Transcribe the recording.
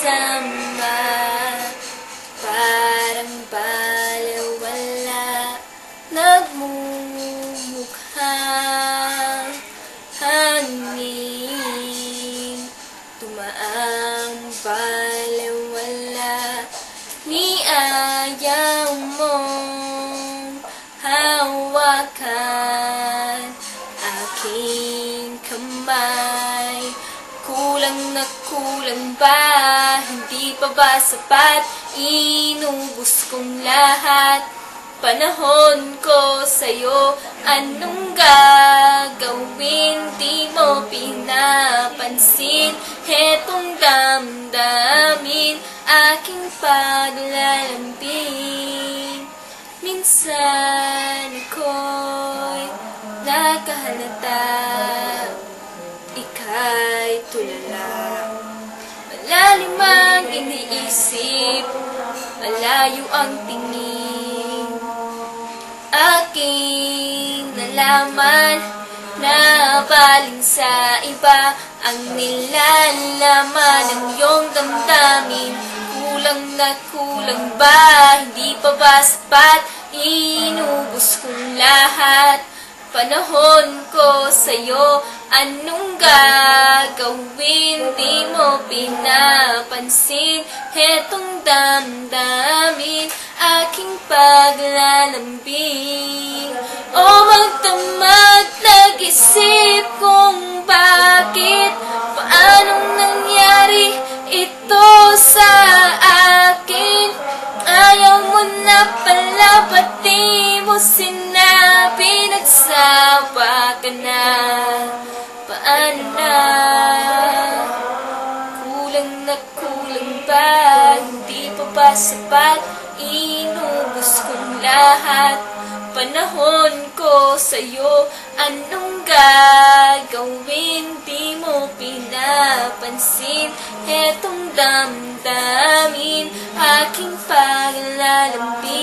sama, parang balewala, nagmumukhang hangin. Tumaang balewala, ni ayaw mong hawakan aking kamay. Kulang na kulang ba? Hindi pa ba sapat? Inubos kong lahat. Panahon ko sa'yo, anong gagawin? Di mo pinapansin. Hetong damdamin, aking paglalambing. Minsan ako'y nakahalata, ika'y tulala. Malalim ang iniisip, malayo ang tingin. Aking nalaman na baling sa iba ang nilalaman ng iyong damdamin. Kulang na kulang ba? Hindi pa ba sapat? Inubos kong lahat. Panahon ko sa'yo, anong gagawin? Di mo pinapansin. Hetong damdamin, aking paglalambing. O magdamag, nag-isip kung bakit, paanong nangyari ito sa akin. Ayaw mo na pala, ba't di mo sinabi? Nagsawa ka na, paano na? Kulang na kulang ba? Hindi pa ba sapat? Inubos kong lahat. Panahon ko sa'yo, anong gagawin? Di mo pinapansin. Hetong damdamin, aking paglalambing.